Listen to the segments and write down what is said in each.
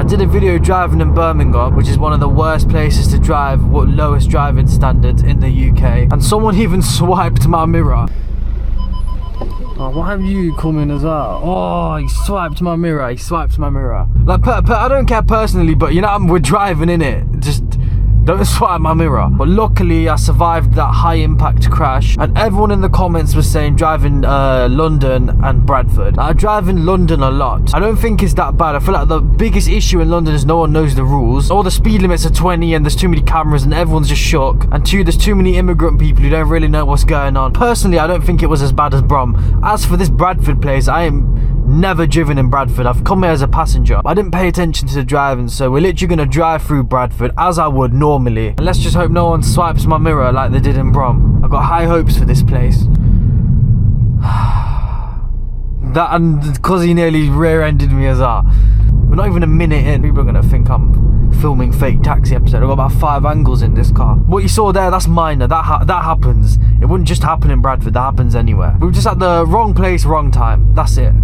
I did a video driving in Birmingham, which is one of the worst places to drive, lowest driving standards in the UK. And someone even swiped my mirror. Oh, why have you come in as well? Oh, he swiped my mirror. Like, I don't care personally, but you know, we're driving in it. Just don't swipe my mirror. But luckily, I survived that high impact crash. And everyone in the comments was saying driving London and Bradford. I drive in London a lot. I don't think it's that bad. I feel like the biggest issue in London is no one knows the rules. All the speed limits are 20 and there's too many cameras and everyone's just shook. And two, there's too many immigrant people who don't really know what's going on. Personally, I don't think it was as bad as Brom. As for this Bradford place, I am never driven in Bradford. I've come here as a passenger. I didn't pay attention to the driving, so we're literally going to drive through Bradford as I would normally. And let's just hope no one swipes my mirror like they did in Brom. I've got high hopes for this place. That, and because he nearly rear-ended me as well. We're not even a minute in. People are going to think I'm filming fake taxi episode. I've got about 5 angles in this car. What you saw there, that's minor. That happens. It wouldn't just happen in Bradford. That happens anywhere. We were just at the wrong place, wrong time. That's it.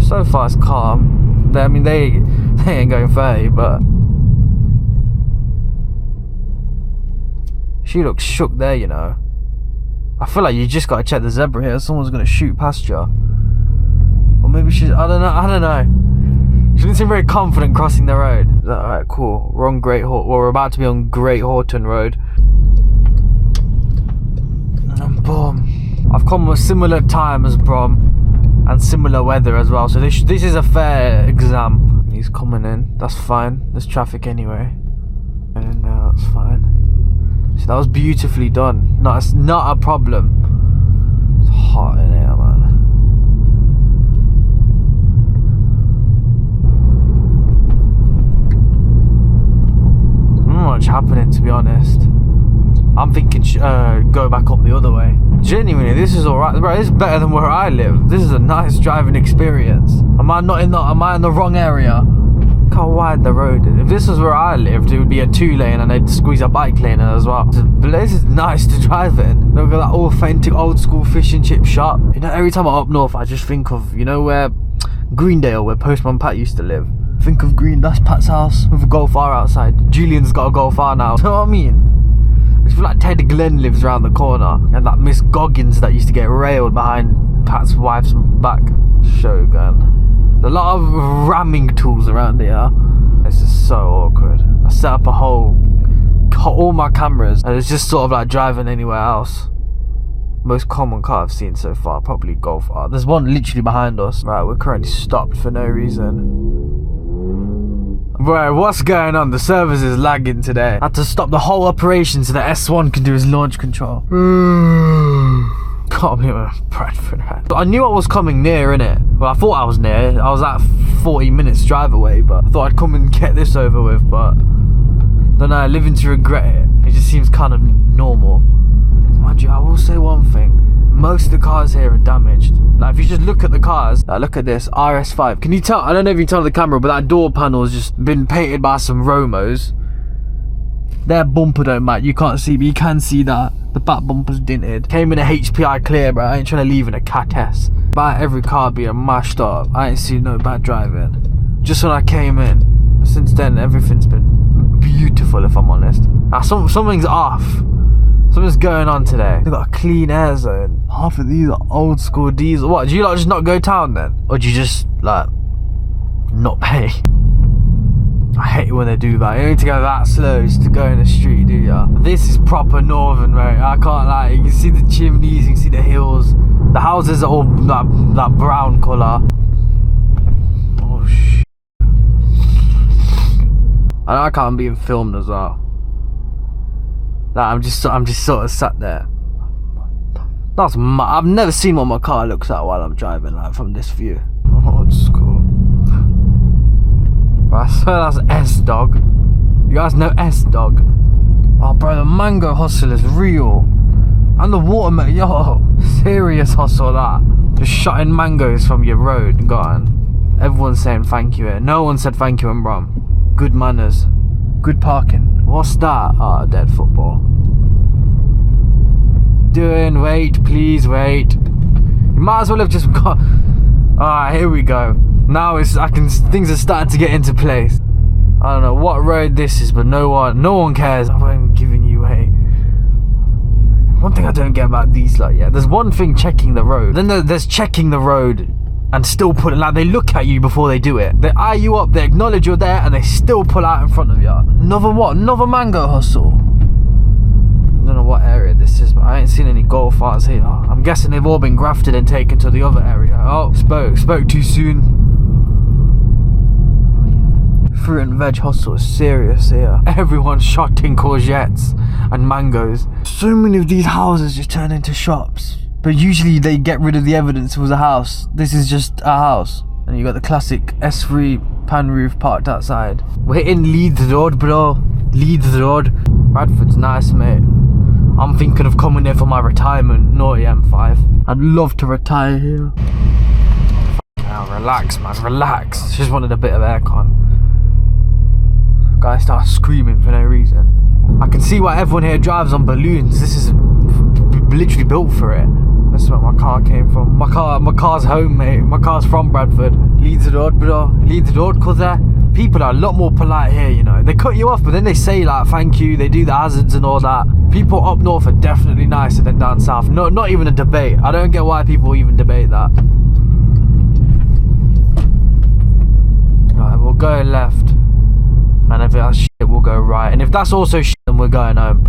So far it's calm. I mean, they ain't going 30, but she looks shook there, you know. I feel like you just gotta check the zebra here. Someone's gonna shoot past you. Or maybe she's, I don't know. She didn't seem very confident crossing the road. Alright, cool. We're on we're about to be on Great Horton Road. And boom. I've come a similar time as Brom. And similar weather as well, so this is a fair exam. He's coming in, that's fine. There's traffic anyway. And that's fine. So that was beautifully done. It's not a problem. It's hot in here, man. Not much happening, to be honest. I'm thinking go back up the other way. Genuinely, this is alright, bro. This is better than where I live. This is a nice driving experience. Am I in the wrong area? Look how wide the road is. If this was where I lived, it would be a 2-lane and they'd squeeze a bike lane in as well. This is nice to drive in. Look at that authentic old school fish and chip shop. You know, every time I'm up north, I just think of, you know, where Greendale, where Postman Pat used to live. Think of that's Pat's house with a Golf R outside. Julian's got a Golf R now. You know what I mean? I feel like Ted Glenn lives around the corner. And that Miss Goggins that used to get railed behind Pat's wife's back. Shogun. There's a lot of ramming tools around here. This is so awkward. I set up all my cameras, and it's just sort of like driving anywhere else. Most common car I've seen so far, probably Golf R. There's one literally behind us. Right, we're currently stopped for no reason. Bro, what's going on? The service is lagging today. I had to stop the whole operation so the S1 can do his launch control. Can't believe I'm Bradford, right? But I knew I was coming near, innit? Well, I thought I was near. I was at 40 minutes drive away, but I thought I'd come and get this over with, but don't know, living to regret it. It just seems kind of normal. Mind you, I will say one thing. Most of the cars here are damaged. Like, if you just look at the cars, like, look at this RS5. Can you tell? I don't know if you can tell on the camera, but that door panel has just been painted by some Romos. Their bumper don't match. You can't see, but you can see that the back bumper's dinted. Came in a HPI clear, bro. I ain't trying to leave in a Cat S. About every car being mashed up. I ain't seen no bad driving. Just when I came in. Since then, everything's been beautiful, if I'm honest. Now, something's off. Something's going on today. They've got a clean air zone. Half of these are old school diesel. What, do you like just not go town then? Or do you just, like, not pay? I hate it when they do that. You don't need to go that slow just to go in the street, do ya? This is proper northern, mate. I can't lie. You can see the chimneys, you can see the hills. The houses are all that brown colour. Oh, shit. I like how I'm being filmed as well. Like, I'm just sort of sat there. That's I've never seen what my car looks like while I'm driving, like, from this view. Old school. But I swear that's S-Dog. You guys know S-Dog? Oh, bro, the mango hustle is real. And the watermelon, yo, serious hustle that. Just shutting mangoes from your road and gone. Everyone's saying thank you here. No one said thank you in Brom. Good manners. Good parking. What's that? Ah, dead football. Wait, please wait. You might as well have just got. Alright, here we go. Now things are starting to get into place. I don't know what road this is, but no one cares. I'm giving you a... One thing I don't get about these, like, yeah, there's one thing checking the road. Then there's checking the road and still putting, like, they look at you before they do it. They eye you up, they acknowledge you're there, and they still pull out in front of you. Another mango hustle. I don't know what area this is, but I ain't seen any golf arts here. I'm guessing they've all been grafted and taken to the other area. Oh, spoke too soon. Fruit and veg hustle is serious here. Everyone's shotting courgettes and mangoes. So many of these houses just turn into shops, but usually they get rid of the evidence it was a house. This is just a house. And you got the classic S3 pan roof parked outside. We're hitting Leeds Road, bro. Leeds Road. Bradford's nice, mate. I'm thinking of coming here for my retirement. Naughty M5. I'd love to retire here. Now relax, man, relax. Just wanted a bit of aircon. Guy starts screaming for no reason. I can see why everyone here drives on balloons. This is literally built for it. This is where my car came from. My car's home, mate. My car's from Bradford. Leeds Road, bro. Leeds Road, cause people are a lot more polite here, you know. They cut you off, but then they say, like, thank you. They do the hazards and all that. People up north are definitely nicer than down south. No, not even a debate. I don't get why people even debate that. Right, we'll go left. And if that's shit, we'll go right. And if that's also shit, then we're going home.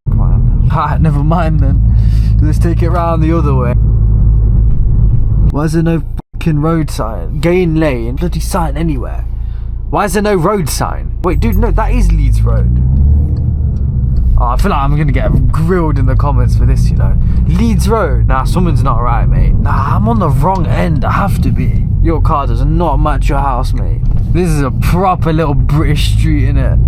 Come on. Ah, never mind then. Let's take it round the other way. Why is there no fucking road sign? Gain lane. Bloody sign anywhere. Why is there no road sign? Wait, dude, no, that is Leeds Road. Oh, I feel like I'm gonna get grilled in the comments for this, you know. Leeds Road. Nah, something's not right, mate. Nah, I'm on the wrong end. I have to be. Your car does not match your house, mate. This is a proper little British street, innit?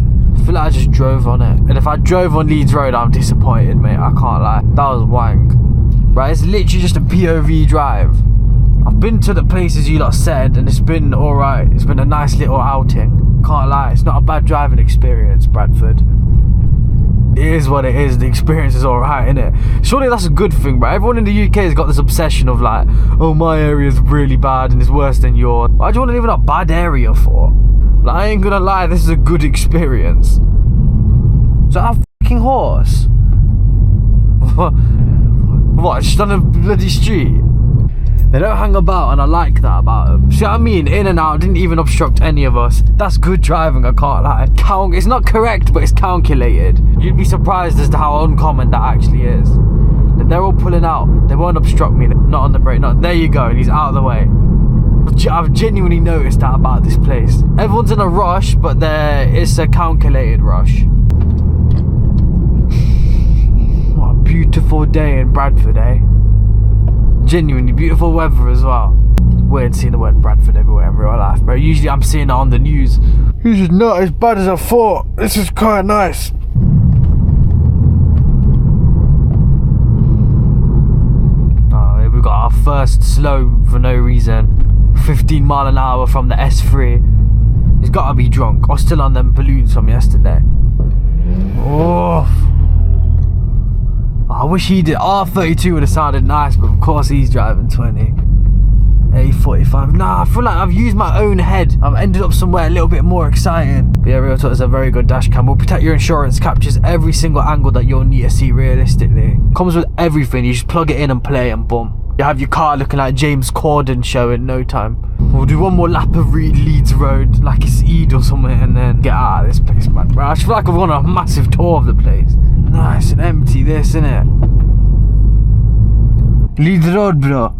I feel like I just drove on it. And if I drove on Leeds Road, I'm disappointed, mate. I can't lie. That was wank. Right, it's literally just a POV drive. I've been to the places you lot said, and it's been alright. It's been a nice little outing. Can't lie, it's not a bad driving experience, Bradford. It is what it is. The experience is alright, innit? Surely that's a good thing, bro. Everyone in the UK has got this obsession of like, oh, my area is really bad and it's worse than yours. Why do you want to live in a bad area for? Like, I ain't gonna lie, this is a good experience. Is that a fucking horse? What? Just on a bloody street? They don't hang about, and I like that about them. See what I mean? In and out, didn't even obstruct any of us. That's good driving, I can't lie. It's not correct, but it's calculated. You'd be surprised as to how uncommon that actually is. They're all pulling out. They won't obstruct me. Not on the brake. Not, there you go, and he's out of the way. I've genuinely noticed that about this place. Everyone's in a rush, but it's a calculated rush. What a beautiful day in Bradford, eh? Genuinely beautiful weather as well. It's weird seeing the word Bradford everywhere in real life, bro. Usually I'm seeing it on the news. This is not as bad as I thought. This is quite nice. Oh, we've got our first slow for no reason. 15 mile an hour from the S3. He's gotta be drunk or still on them balloons from yesterday. Oh, I wish he did. R32 would have sounded nice, but of course he's driving 20. A45. Nah, I feel like I've used my own head. I've ended up somewhere a little bit more exciting. But yeah, real talk, is a very good dash cam. Will protect your insurance, captures every single angle that you'll need to see realistically. Comes with everything. You just plug it in and play, and boom. You have your car looking like James Corden show in no time. We'll do one more lap of Leeds Road, like it's Eid or something, and then get out of this place, man. Bro, I just feel like I've gone on a massive tour of the place. Nice and empty, this, innit? Leeds Road, bro.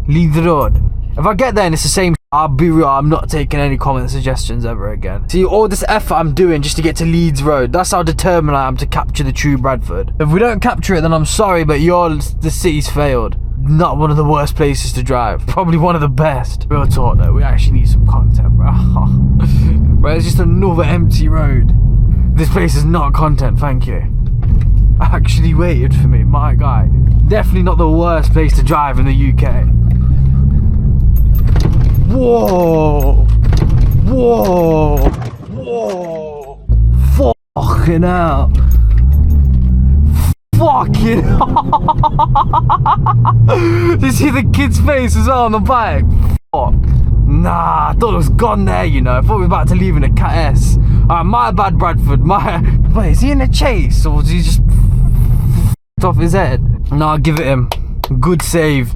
Leeds Road. If I get there and it's the same, I'll be real, I'm not taking any comment suggestions ever again. See, all this effort I'm doing just to get to Leeds Road, that's how determined I am to capture the true Bradford. If we don't capture it, then I'm sorry, but the city's failed. Not one of the worst places to drive. Probably one of the best. Real talk though, we actually need some content, bro. Bro, it's just another empty road. This place is not content, thank you. Actually waited for me, my guy. Definitely not the worst place to drive in the UK. Whoa! Whoa! Whoa! Fucking hell! Fucking hell! Did you see the kid's face as well on the bike? Fuck. Nah, I thought it was gone there, you know. I thought we were about to leave in a Cat S. Alright, my bad, Bradford. Wait, is he in a chase? Or was he just off his head? Nah, give it him. Good save.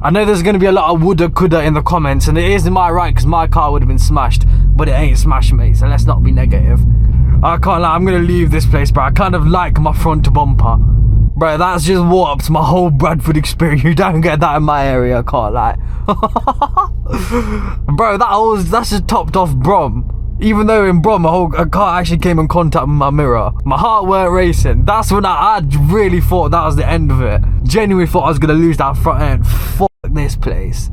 I know there's going to be a lot of woulda, coulda in the comments, and it is my right because my car would have been smashed, but it ain't smashed, mate, so let's not be negative. I can't lie, I'm going to leave this place, bro. I kind of like my front bumper. Bro, that's just warped my whole Bradford experience. You don't get that in my area, I can't lie. Bro, that's just topped off Brom. Even though in Brom, a car actually came in contact with my mirror. My heart weren't racing. That's when I really thought that was the end of it. Genuinely thought I was going to lose that front end. Fuck this place.